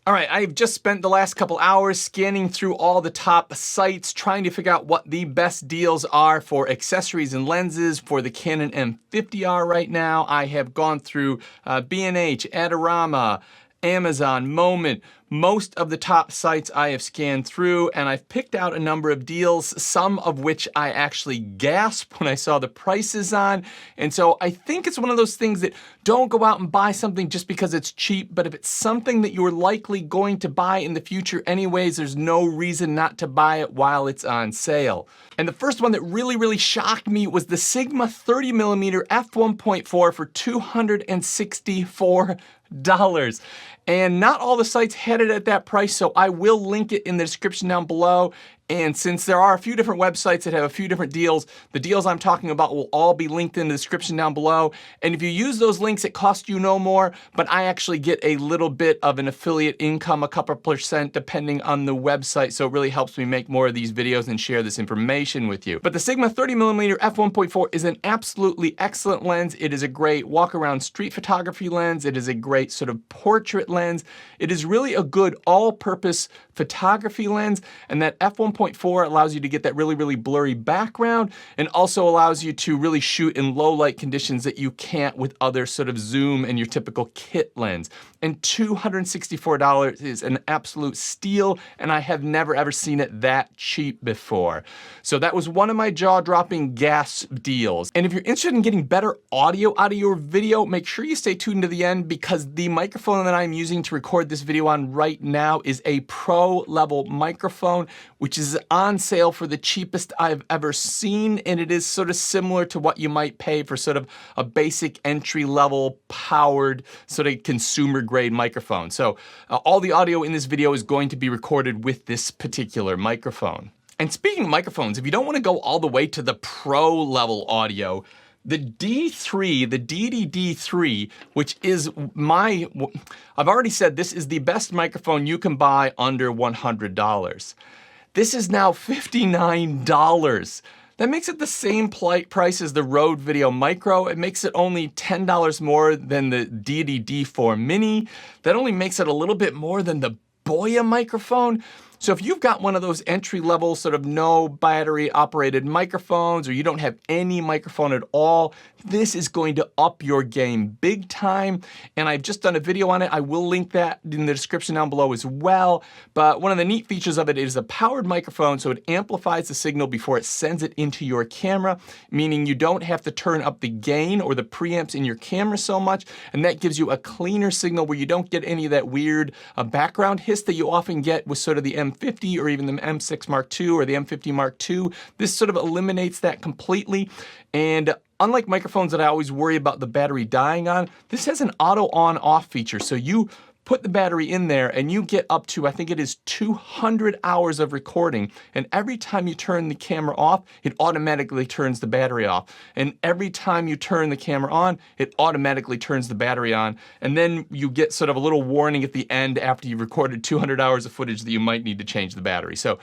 All right, I've just spent the last couple hours scanning through all the top sites, trying to figure out what the best deals are for accessories and lenses for the Canon M50 are right now. I have gone through B&H, Adorama, Amazon, Moment, most of the top sites I have scanned through, and I've picked out a number of deals, some of which I actually gasped when I saw the prices on. And so I think it's one of those things that don't go out and buy something just because it's cheap, but if it's something that you're likely going to buy in the future anyways, there's no reason not to buy it while it's on sale. And the first one that really shocked me was the Sigma 30mm f1.4 for $264. And not all the sites had it at that price, so I will link it in the description down below. And since there are a few different websites that have a few different deals, the deals I'm talking about will all be linked in the description down below. And if you use those links, it costs you no more, but I actually get a little bit of an affiliate income, a couple % depending on the website. So it really helps me make more of these videos and share this information with you. But the Sigma 30mm f1.4 is an absolutely excellent lens. It is a great walk around street photography lens. It is a great sort of portrait lens. It is really a good all-purpose photography lens, and that f1.4 allows you to get that really blurry background and also allows you to really shoot in low light conditions that you can't with other sort of zoom and your typical kit lens. And $264 is an absolute steal, and I have never ever seen it that cheap before. So that was one of my jaw-dropping gasp deals. And if you're interested in getting better audio out of your video, make sure you stay tuned to the end, because the microphone that I'm using to record this video on right now is a pro level microphone, which is on sale for the cheapest I've ever seen, and it is sort of similar to what you might pay for sort of a basic entry level powered sort of consumer grade microphone. So all the audio in this video is going to be recorded with this particular microphone. And speaking of microphones, if you don't want to go all the way to the pro level audio, the D3, the DD-D3, which is I've already said this is the best microphone you can buy under $100. This is now $59. That makes it the same price as the Rode Video Micro. It makes it only $10 more than the DD-D4 Mini. That only makes it a little bit more than the Boya microphone. So if you've got one of those entry-level sort of no battery operated microphones, or you don't have any microphone at all, this is going to up your game big time. And I've just done a video on it. I will link that in the description down below as well. But one of the neat features of it is a powered microphone, so it amplifies the signal before it sends it into your camera, meaning you don't have to turn up the gain or the preamps in your camera so much, and that gives you a cleaner signal where you don't get any of that weird background hiss that you often get with sort of the M50 or even the M6 Mark II or the M50 Mark II. This sort of eliminates that completely. And unlike microphones that I always worry about the battery dying on, this has an auto on-off feature. So you put the battery in there and you get up to, I think it is 200 hours of recording. And every time you turn the camera off, it automatically turns the battery off. And every time you turn the camera on, it automatically turns the battery on. And then you get sort of a little warning at the end after you've recorded 200 hours of footage that you might need to change the battery. So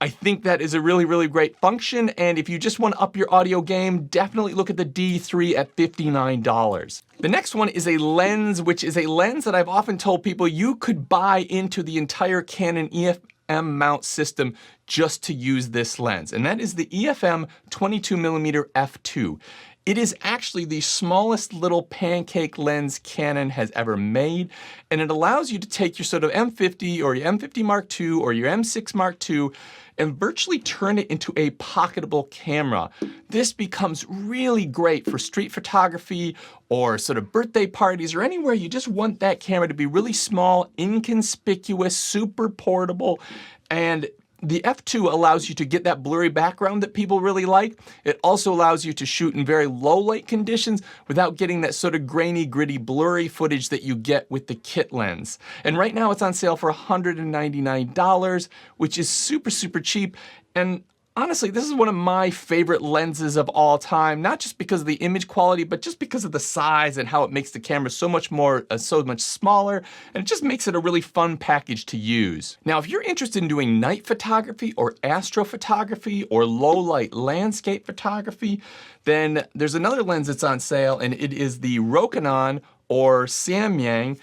I think that is a really great function, and if you just want to up your audio game, definitely look at the D3 at $59. The next one is a lens, which is a lens that I've often told people you could buy into the entire Canon EFM mount system just to use this lens, and that is the EFM 22mm f2. It is actually the smallest little pancake lens Canon has ever made, and it allows you to take your sort of M50 or your M50 Mark II or your M6 Mark II and virtually turn it into a pocketable camera. This becomes really great for street photography or sort of birthday parties or anywhere you just want that camera to be really small, inconspicuous, super portable, and the f2 allows you to get that blurry background that people really like. It also allows you to shoot in very low light conditions without getting that sort of grainy, gritty, blurry footage that you get with the kit lens. And right now it's on sale for $199, which is super cheap. And honestly, this is one of my favorite lenses of all time, not just because of the image quality, but just because of the size and how it makes the camera so much smaller, and it just makes it a really fun package to use. Now, if you're interested in doing night photography or astrophotography or low light landscape photography, then there's another lens that's on sale, and it is the Rokinon or Samyang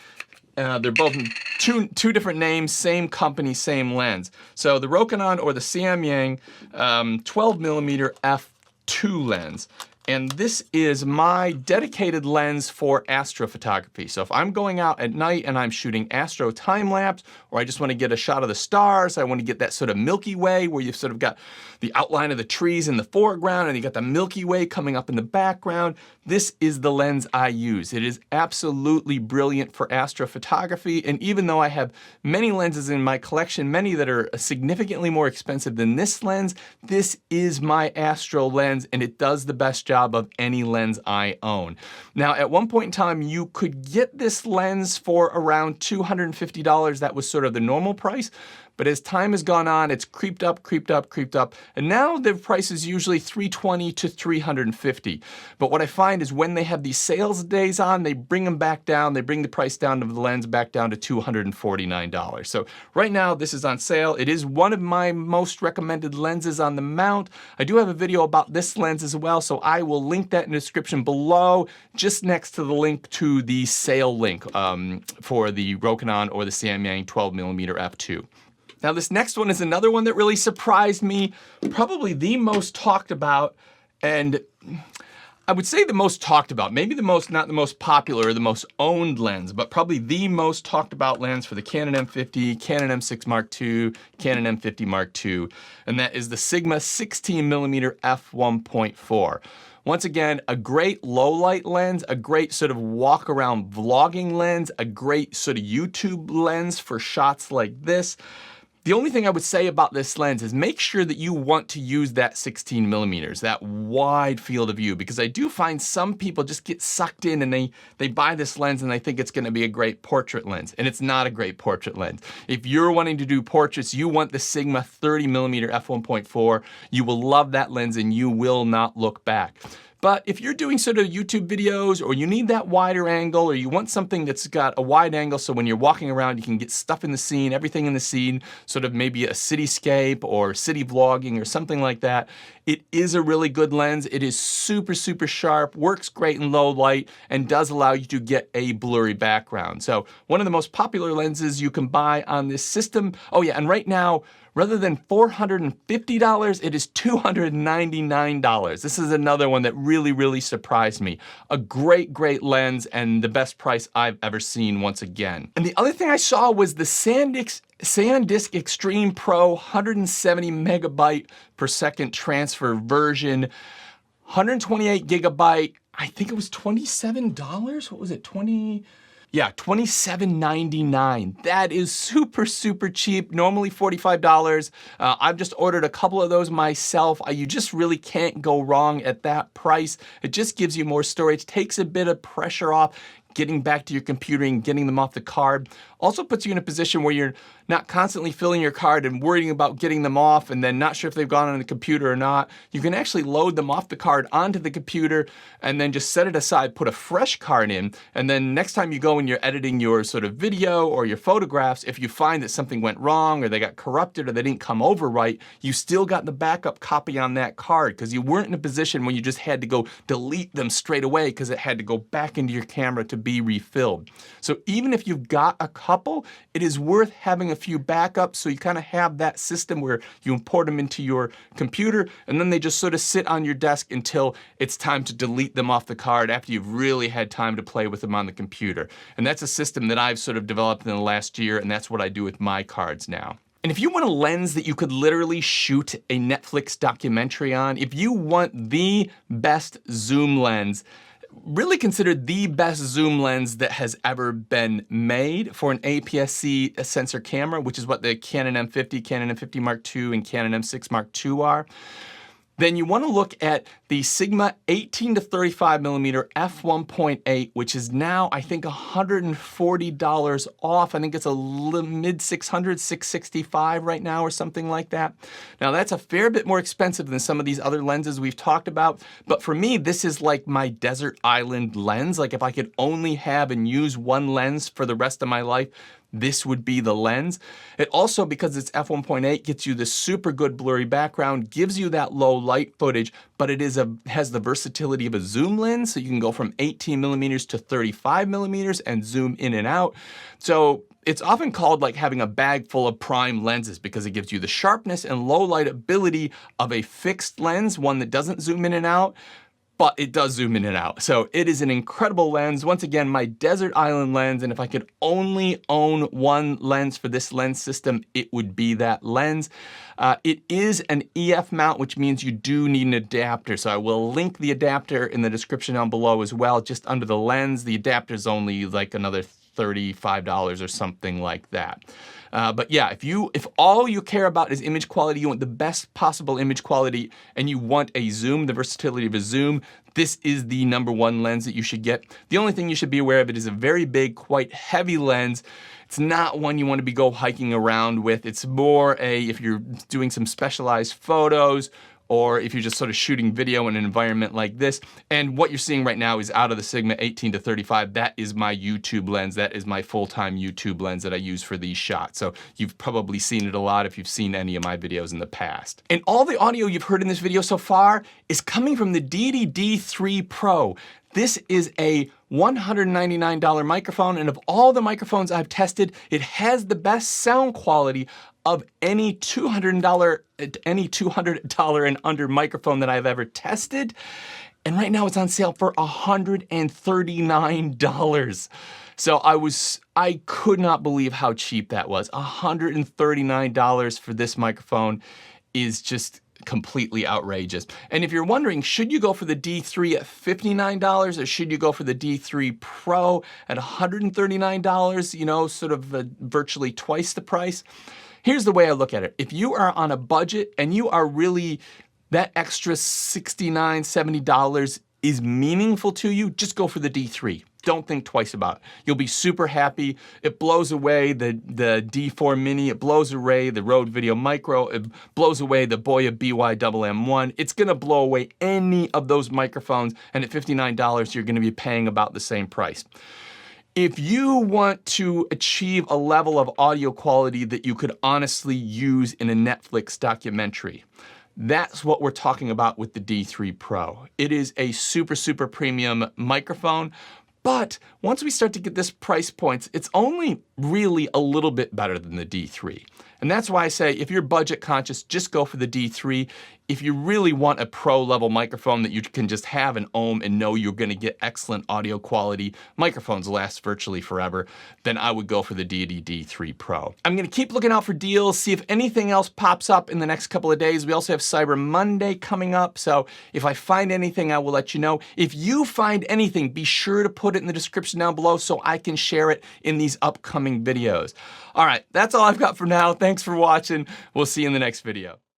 They're both two different names, same company, same lens. So the Rokinon or the Samyang 12mm f2 lens. And this is my dedicated lens for astrophotography. So if I'm going out at night and I'm shooting astro time lapse, or I just want to get a shot of the stars, I want to get that sort of Milky Way where you've sort of got the outline of the trees in the foreground and you got the Milky Way coming up in the background, this is the lens I use. It is absolutely brilliant for astrophotography. And even though I have many lenses in my collection, many that are significantly more expensive than this lens, this is my astro lens and it does the best job of any lens I own. Now, at one point in time, you could get this lens for around $250. That was sort of the normal price. But as time has gone on, it's creeped up, and now the price is usually $320 to $350. But what I find is when they have these sales days on, they bring them back down. They bring the price down of the lens back down to $249. So right now, this is on sale. It is one of my most recommended lenses on the mount. I do have a video about this lens as well, so I will link that in the description below, just next to the link to the sale link for the Rokinon or the Samyang 12mm f2. Now this next one is another one that really surprised me, probably the most talked about, and I would say the most talked about, maybe the most, not the most popular or the most owned lens, but probably the most talked about lens for the Canon M50, Canon M6 Mark II, Canon M50 Mark II, and that is the Sigma 16mm f1.4. Once again, a great low light lens, a great sort of walk around vlogging lens, a great sort of YouTube lens for shots like this. The only thing I would say about this lens is make sure that you want to use that 16mm, that wide field of view, because I do find some people just get sucked in and they buy this lens and they think it's going to be a great portrait lens, and it's not a great portrait lens. If you're wanting to do portraits, you want the Sigma 30mm f1.4. You will love that lens and you will not look back. But if you're doing sort of YouTube videos, or you need that wider angle, or you want something that's got a wide angle so when you're walking around you can get stuff in the scene, everything in the scene, sort of maybe a cityscape or city vlogging or something like that, it is a really good lens. It is super, super sharp, works great in low light, and does allow you to get a blurry background. So one of the most popular lenses you can buy on this system. Oh yeah, and right now, rather than $450, it is $299. This is another one that really, really surprised me. A great, great lens and the best price I've ever seen once again. And the other thing I saw was the SanDisk Extreme Pro 170 megabyte per second transfer version, 128 gigabyte. I think it was $27. What was it? Yeah, $27.99. That is super, super cheap. Normally $45. I've just ordered a couple of those myself. You just really can't go wrong at that price. It just gives you more storage, takes a bit of pressure off getting back to your computer and getting them off the card. Also puts you in a position where you're not constantly filling your card and worrying about getting them off and then not sure if they've gone on the computer or not. You can actually load them off the card onto the computer and then just set it aside, put a fresh card in, and then next time you go and you're editing your sort of video or your photographs, if you find that something went wrong or they got corrupted or they didn't come over right, you still got the backup copy on that card because you weren't in a position when you just had to go delete them straight away because it had to go back into your camera to be refilled. So even if you've got a couple, it is worth having a few backups so you kind of have that system where you import them into your computer and then they just sort of sit on your desk until it's time to delete them off the card after you've really had time to play with them on the computer. And that's a system that I've sort of developed in the last year, and that's what I do with my cards now. And if you want a lens that you could literally shoot a Netflix documentary on, if you want the best zoom lens, really considered the best zoom lens that has ever been made for an APS-C sensor camera, which is what the Canon M50, Canon M50 Mark II, and Canon M6 Mark II are, then you want to look at the Sigma 18 to 35 millimeter f1.8, which is now, I think, $140 off. I think it's a mid 600, 665 right now or something like that. Now that's a fair bit more expensive than some of these other lenses we've talked about. But for me, this is like my desert island lens. Like if I could only have and use one lens for the rest of my life, this would be the lens. It also, because it's f1.8, gets you this super good blurry background, gives you that low light footage, but it has the versatility of a zoom lens, so you can go from 18 millimeters to 35 millimeters and zoom in and out. So it's often called like having a bag full of prime lenses because it gives you the sharpness and low light ability of a fixed lens, one that doesn't zoom in and out, but it does zoom in and out. So it is an incredible lens. Once again, my desert island lens, and if I could only own one lens for this lens system, it would be that lens. It is an EF mount, which means you do need an adapter. So I will link the adapter in the description down below as well, just under the lens. The adapter is only like another $35 or something like that. But yeah, if all you care about is image quality, you want the best possible image quality, and you want a zoom, the versatility of a zoom, this is the #1 lens that you should get. The only thing you should be aware of, it is a very big, quite heavy lens. It's not one you want to be go hiking around with. It's more if you're doing some specialized photos, or if you're just sort of shooting video in an environment like this. And what you're seeing right now is out of the Sigma 18 to 35. That is my YouTube lens. That is my full-time YouTube lens that I use for these shots. So you've probably seen it a lot if you've seen any of my videos in the past. And all the audio you've heard in this video so far is coming from the Deity D3 Pro. This is a $199 microphone, and of all the microphones I've tested, it has the best sound quality of any $200 and under microphone that I've ever tested. And right now it's on sale for $139. So I could not believe how cheap that was. $139 for this microphone is just completely outrageous. And if you're wondering, should you go for the D3 at $59 or should you go for the D3 Pro at $139, you know, sort of virtually twice the price? Here's the way I look at it. If you are on a budget and you are really, that extra $69, $70 is meaningful to you, just go for the D3. Don't think twice about it. You'll be super happy. It blows away the D4 Mini. It blows away the Rode Video Micro. It blows away the Boya BY-MM1. It's gonna blow away any of those microphones, and at $59, you're gonna be paying about the same price. If you want to achieve a level of audio quality that you could honestly use in a Netflix documentary, that's what we're talking about with the D3 Pro. It is a super, super premium microphone, but once we start to get this price points, it's only really a little bit better than the D3. And that's why I say, if you're budget conscious, just go for the D3. If you really want a pro level microphone that you can just have an ohm and know you're gonna get excellent audio quality, microphones last virtually forever, then I would go for the Deity D3 Pro. I'm gonna keep looking out for deals, see if anything else pops up in the next couple of days. We also have Cyber Monday coming up, so if I find anything, I will let you know. If you find anything, be sure to put it in the description down below so I can share it in these upcoming videos. All right, that's all I've got for now. Thanks for watching. We'll see you in the next video.